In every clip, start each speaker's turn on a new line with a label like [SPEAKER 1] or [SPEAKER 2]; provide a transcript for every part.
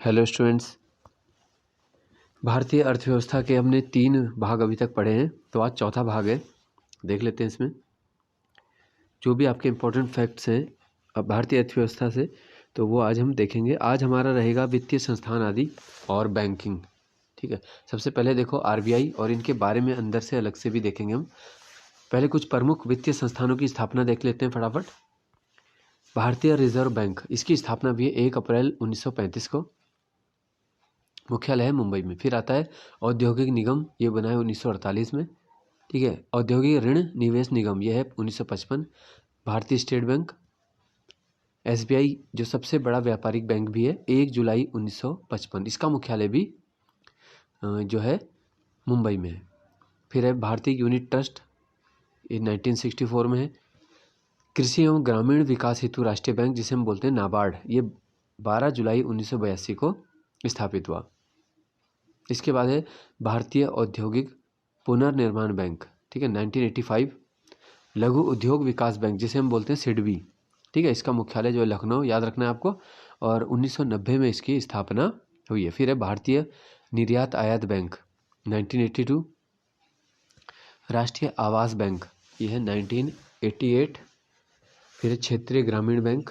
[SPEAKER 1] Hello students. भारतीय अर्थव्यवस्था के हमने 3 भाग अभी तक पढ़े हैं, तो आज चौथा भाग है। देख लेते हैं इसमें जो भी आपके इम्पोर्टेंट फैक्ट्स हैं अब भारतीय अर्थव्यवस्था से, तो वो आज हम देखेंगे। आज हमारा रहेगा वित्तीय संस्थान आदि और बैंकिंग। ठीक है, सबसे पहले देखो आरबीआई और इनके बारे में अंदर से अलग से भी देखेंगे हम। पहले कुछ प्रमुख वित्तीय संस्थानों की स्थापना देख लेते हैं फटाफट। भारतीय रिजर्व बैंक, इसकी स्थापना भी है 1 अप्रैल 1935 को। मुख्यालय है मुंबई में। फिर आता है औद्योगिक निगम, ये बना है 1948 में। ठीक है, औद्योगिक ऋण निवेश निगम, ये है 1955। भारतीय स्टेट बैंक, एसबीआई जो सबसे बड़ा व्यापारिक बैंक भी है, 1 जुलाई 1955, इसका मुख्यालय भी जो है मुंबई में है। फिर है भारतीय यूनिट ट्रस्ट, ये 1964 में है। कृषि एवं ग्रामीण विकास हेतु राष्ट्रीय बैंक, जिसे हम बोलते हैं नाबार्ड, ये 12 जुलाई 1982 को स्थापित हुआ। इसके बाद है भारतीय औद्योगिक पुनर्निर्माण बैंक, ठीक है, 1985। लघु उद्योग विकास बैंक, जिसे हम बोलते हैं सिडबी, ठीक है, इसका मुख्यालय जो है लखनऊ, याद रखना है आपको, और 1990 में इसकी स्थापना हुई है। फिर है भारतीय निर्यात आयात बैंक, 1982। राष्ट्रीय आवास बैंक, ये है 1988। फिर क्षेत्रीय ग्रामीण बैंक,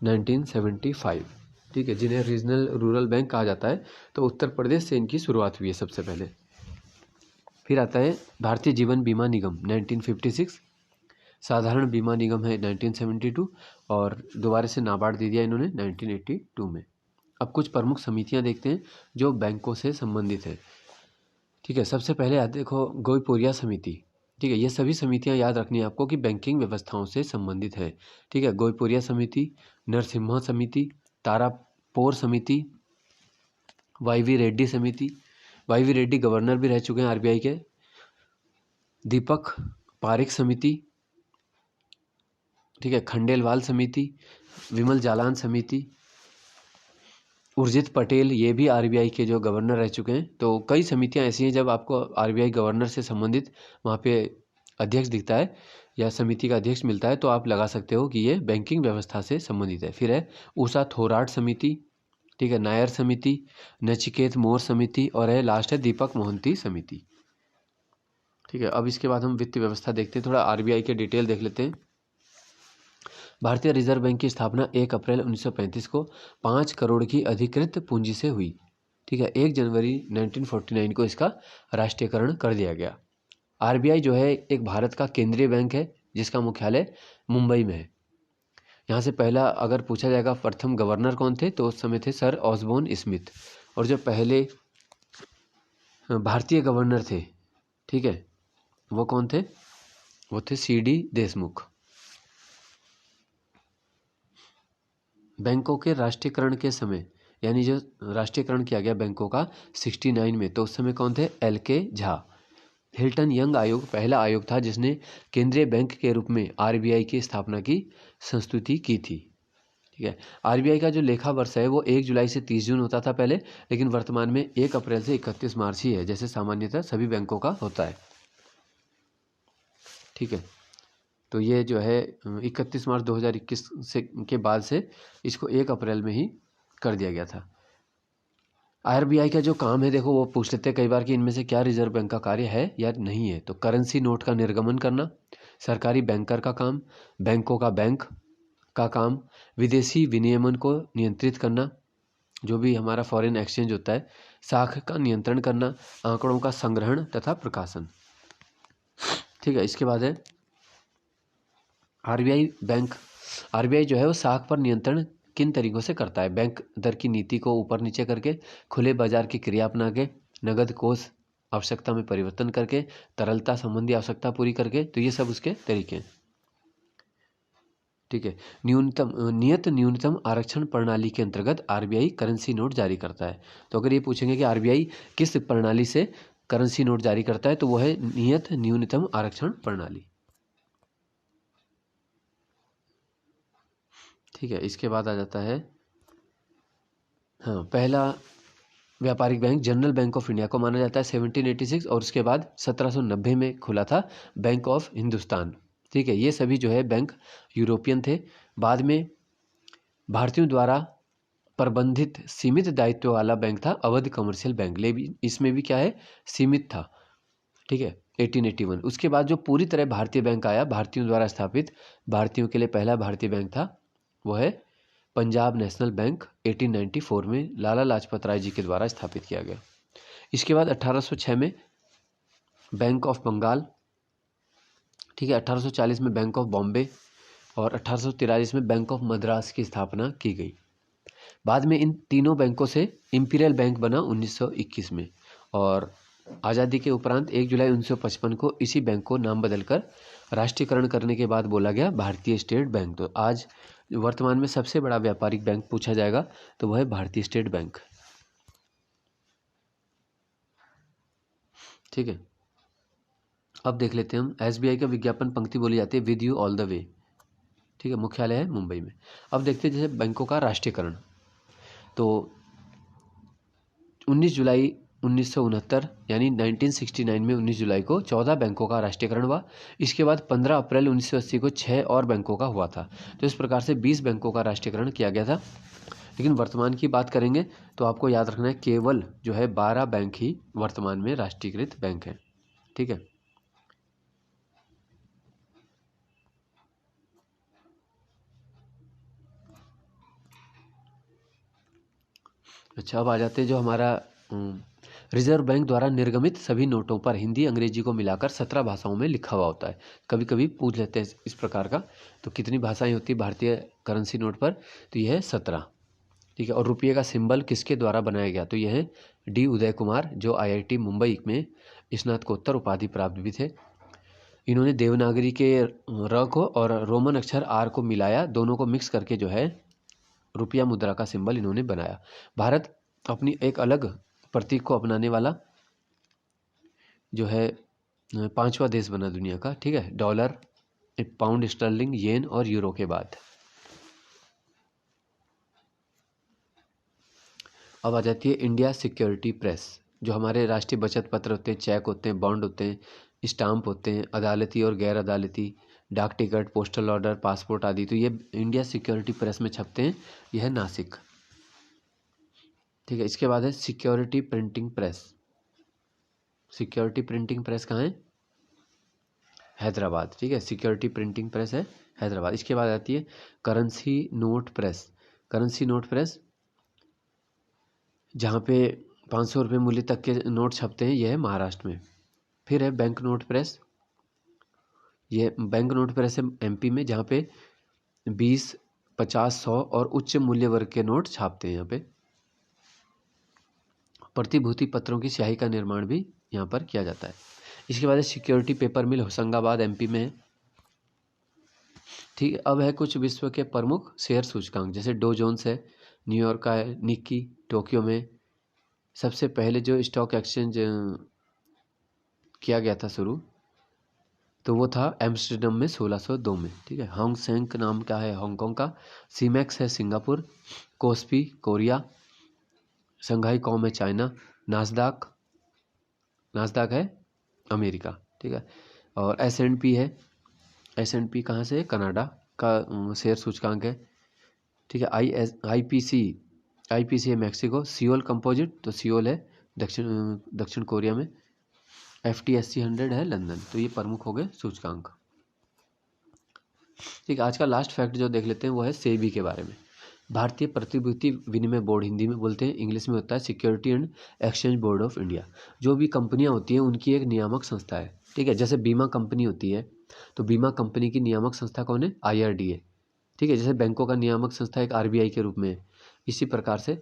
[SPEAKER 1] 1975, ठीक है, जिन्हें रीजनल रूरल बैंक कहा जाता है। तो उत्तर प्रदेश से इनकी शुरुआत हुई है सबसे पहले। फिर आता है भारतीय जीवन बीमा निगम, 1956। साधारण बीमा निगम है 1972, और दोबारा से नाबार्ड दे दिया इन्होंने 1982 में। अब कुछ प्रमुख समितियां देखते हैं जो बैंकों से संबंधित है। ठीक है, सबसे पहले देखो गोईपोरिया समिति, ठीक है, ये सभी समितियां याद रखनी है आपको कि बैंकिंग व्यवस्थाओं से संबंधित है। ठीक है, गोईपोरिया समिति, नरसिम्हा समिति, तारापोर समिति, वाईवी रेड्डी समिति। वाईवी रेड्डी गवर्नर भी रह चुके हैं आरबीआई के। दीपक पारेख समिति, ठीक है, खंडेलवाल समिति, विमल जालान समिति, उर्जित पटेल, ये भी आरबीआई के जो गवर्नर रह चुके हैं। तो कई समितियां ऐसी हैं, जब आपको आरबीआई गवर्नर से संबंधित वहाँ पे अध्यक्ष दिखता है या समिति का अध्यक्ष मिलता है, तो आप लगा सकते हो कि ये बैंकिंग व्यवस्था से संबंधित है। फिर है उषा थोराट समिति, ठीक है, नायर समिति, नचिकेत मोर समिति, और है लास्ट है दीपक मोहंती समिति। ठीक है, अब इसके बाद हम वित्तीय व्यवस्था देखते हैं, थोड़ा आरबीआई के डिटेल देख लेते हैं। भारतीय रिजर्व बैंक की स्थापना 1 अप्रैल 1935 को 5 करोड़ की अधिकृत पूंजी से हुई। ठीक है, 1 जनवरी 1949 को इसका राष्ट्रीयकरण कर दिया गया। आरबीआई जो है एक भारत का केंद्रीय बैंक है, जिसका मुख्यालय मुंबई में है। यहाँ से पहला अगर पूछा जाएगा प्रथम गवर्नर कौन थे, तो उस समय थे सर ऑसबोर्न स्मिथ। और जो पहले भारतीय गवर्नर थे, ठीक है, वो कौन थे? वो थे सीडी देशमुख। बैंकों के राष्ट्रीयकरण के समय, यानी जो राष्ट्रीयकरण किया गया बैंकों का 69 में, तो उस समय कौन थे? एलके झा। हिल्टन यंग आयोग पहला आयोग था जिसने केंद्रीय बैंक के रूप में आरबीआई की स्थापना की संस्तुति की थी। ठीक है, आरबीआई का जो लेखा वर्ष है वो 1 जुलाई से 30 जून होता था पहले, लेकिन वर्तमान में 1 अप्रैल से 31 मार्च ही है, जैसे सामान्यतः सभी बैंकों का होता है। ठीक है, तो ये जो है 31 मार्च 2021 से के बाद से इसको 1 अप्रैल में ही कर दिया गया था। आरबीआई का जो काम है, देखो वो पूछ लेते हैं कई बार कि इनमें से क्या रिजर्व बैंक का कार्य है या नहीं है। तो करेंसी नोट का निर्गमन करना, सरकारी बैंकर का काम, बैंकों का बैंक का काम, विदेशी विनियमन को नियंत्रित करना, जो भी हमारा फॉरेन एक्सचेंज होता है, साख का नियंत्रण करना, आंकड़ों का संग्रहण तथा प्रकाशन। ठीक है, इसके बाद है आरबीआई बैंक। आरबीआई जो है वो साख पर नियंत्रण किन तरीकों से करता है? बैंक दर की नीति को ऊपर नीचे करके, खुले बाजार की क्रिया अपना के, नगद कोष आवश्यकता में परिवर्तन करके, तरलता संबंधी आवश्यकता पूरी करके। तो ये सब उसके तरीके हैं। ठीक है, नियत न्यूनतम आरक्षण प्रणाली के अंतर्गत आरबीआई करेंसी नोट जारी करता है। तो अगर ये पूछेंगे कि आरबीआई किस प्रणाली से करेंसी नोट जारी करता है, तो वो है नियत न्यूनतम आरक्षण प्रणाली। ठीक है, इसके बाद आ जाता है हाँ, पहला व्यापारिक bank general bank of India को माना जाता है 1786, और उसके बाद 1790 में खुला था बैंक ऑफ हिंदुस्तान। ठीक है, ये सभी जो है बैंक यूरोपियन थे। बाद में भारतीयों द्वारा प्रबंधित सीमित दायित्व वाला बैंक था अवध कमर्शियल बैंक, लेकिन इसमें भी क्या है, सीमित था, ठीक है, 1881। उसके बाद जो पूरी तरह भारतीय बैंक आया, भारतीयों द्वारा स्थापित, भारतीयों के लिए पहला भारतीय बैंक था, वो है पंजाब नेशनल बैंक, 1894 में लाला लाजपत राय जी के द्वारा स्थापित किया गया। इसके बाद 1806 में बैंक ऑफ बंगाल, ठीक है, 1840 में बैंक ऑफ बॉम्बे और 1843 में बैंक ऑफ मद्रास की स्थापना की गई। बाद में इन तीनों बैंकों से इंपीरियल बैंक बना 1921 में, और आज़ादी के उपरांत 1 जुलाई 1955 को इसी बैंक को नाम बदलकर राष्ट्रीयकरण करने के बाद बोला गया भारतीय स्टेट बैंक। तो आज वर्तमान में सबसे बड़ा व्यापारिक बैंक पूछा जाएगा तो वह है भारतीय स्टेट बैंक, ठीक है। अब देख लेते हैं हम, एसबीआई का विज्ञापन पंक्ति बोली जाती है with you all the way, ठीक है, मुख्यालय है मुंबई में। अब देखते हैं जैसे बैंकों का राष्ट्रीयकरण, तो 19 जुलाई 1969 यानी 1969 में 19 जुलाई को 14 बैंकों का राष्ट्रीयकरण हुआ। इसके बाद 15 अप्रैल 1980 को 6 और बैंकों का हुआ था। तो इस प्रकार से 20 बैंकों का राष्ट्रीयकरण किया गया था। लेकिन वर्तमान की बात करेंगे तो आपको याद रखना है केवल जो है 12 बैंक ही वर्तमान में राष्ट्रीयकृत बैंक हैं, ठीक है। अच्छा, अब आ जाते हैं जो हमारा रिजर्व बैंक द्वारा निर्गमित सभी नोटों पर हिंदी अंग्रेजी को मिलाकर 17 भाषाओं में लिखा हुआ होता है। कभी कभी पूछ लेते हैं इस प्रकार का, तो कितनी भाषाएं होती है भारतीय करेंसी नोट पर, तो यह है 17, ठीक है। और रुपये का सिंबल किसके द्वारा बनाया गया, तो यह है डी उदय कुमार, जो IIT मुंबई में स्नातकोत्तर उपाधि प्राप्त भी थे। इन्होंने देवनागरी के र को और रोमन अक्षर R को मिलाया, दोनों को मिक्स करके जो है रुपया मुद्रा का सिंबल इन्होंने बनाया। भारत अपनी एक अलग प्रतीक को अपनाने वाला जो है 5वां देश बना दुनिया का, ठीक है, डॉलर, पाउंड स्टर्लिंग, येन और यूरो के बाद। अब आ जाती है इंडिया सिक्योरिटी प्रेस, जो हमारे राष्ट्रीय बचत पत्र होते हैं, चेक होते हैं, बॉन्ड होते हैं, स्टाम्प होते हैं, अदालती और गैर अदालती, डाक टिकट, पोस्टल ऑर्डर, पासपोर्ट आदि, तो ये इंडिया सिक्योरिटी प्रेस में छपते हैं। यह है नासिक, ठीक है। इसके बाद है security printing press. Security printing press कहाँ है, हैदराबाद, ठीक है, सिक्योरिटी प्रिंटिंग प्रेस है हैदराबाद। इसके बाद आती है currency note press. Currency note press जहाँ पे 500 रुपये मूल्य तक के नोट छपते हैं, यह है महाराष्ट्र में। फिर है बैंक नोट प्रेस, ये बैंक नोट प्रेस है MP में, जहाँ पे 20, 50, 100 और उच्च मूल्य वर्ग के नोट छापते हैं यहाँ पे। प्रतिभूति पत्रों की स्याही का निर्माण भी यहाँ पर किया जाता है। इसके बाद सिक्योरिटी पेपर मिल होशंगाबाद MP में है, ठीक है। अब है कुछ विश्व के प्रमुख शेयर सूचकांक, जैसे डो जोन्स है, न्यूयॉर्क का है, निक्की टोक्यो में। सबसे पहले जो स्टॉक एक्सचेंज किया गया था शुरू, तो वो था एम्स्टर्डम में 1602 में, ठीक है। हांग सेंग नाम का है हांगकांग का, सीमेक्स है Singapore, KOSPI Korea, Shanghai com है चाइना, नास्डाक है अमेरिका, ठीक है। और S&P है, S&P कहाँ से है, कनाडा का शेयर सूचकांक है, ठीक है। IPC है मैक्सिको, सियोल कंपोजिट, तो सियोल है दक्षिण कोरिया में, FTSE 100 है लंदन। तो ये प्रमुख हो गए सूचकांक, ठीक है। आज का लास्ट फैक्ट जो देख लेते हैं वो है सेबी के बारे में। भारतीय प्रतिभूति विनिमय बोर्ड, हिंदी में बोलते हैं, इंग्लिश में होता है security and exchange board of India. जो भी कंपनियां होती हैं उनकी एक नियामक संस्था है, ठीक है। जैसे बीमा कंपनी होती है, तो बीमा कंपनी की नियामक संस्था कौन है, IRDA, ठीक है। जैसे बैंकों का नियामक संस्था एक RBI के रूप में है, इसी प्रकार से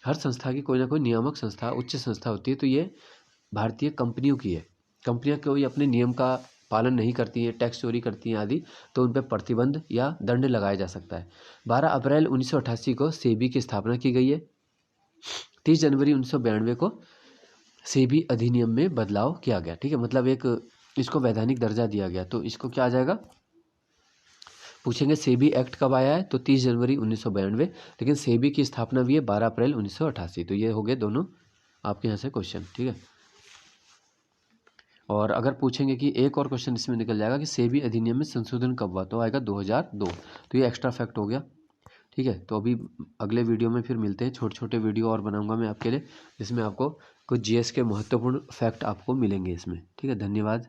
[SPEAKER 1] हर संस्था की कोई ना कोई नियामक संस्था, उच्च संस्था होती है। तो ये भारतीय कंपनियों की है। कंपनियां कोई अपने नियम का पालन नहीं करती हैं, टैक्स चोरी करती हैं आदि, तो उन पर प्रतिबंध या दंड लगाया जा सकता है। 12 अप्रैल 1988 को सेबी की स्थापना की गई है। 30 जनवरी 1992 को सेबी अधिनियम में बदलाव किया गया, ठीक है। मतलब एक इसको वैधानिक दर्जा दिया गया। तो इसको क्या आ जाएगा, पूछेंगे सेबी एक्ट कब आया है, तो 30 जनवरी 1992, लेकिन सेबी की स्थापना भी है 12 अप्रैल 1988। तो ये हो गए दोनों आपके यहाँ से क्वेश्चन, ठीक है। और अगर पूछेंगे कि एक और क्वेश्चन इसमें निकल जाएगा कि सेबी अधिनियम में संशोधन कब हुआ, तो आएगा 2002। तो ये एक्स्ट्रा फैक्ट हो गया, ठीक है, तो अभी अगले वीडियो में फिर मिलते हैं। छोटे छोटे वीडियो और बनाऊंगा मैं आपके लिए, जिसमें आपको कुछ जीएस के महत्वपूर्ण फैक्ट आपको मिलेंगे इसमें। ठीक है, धन्यवाद।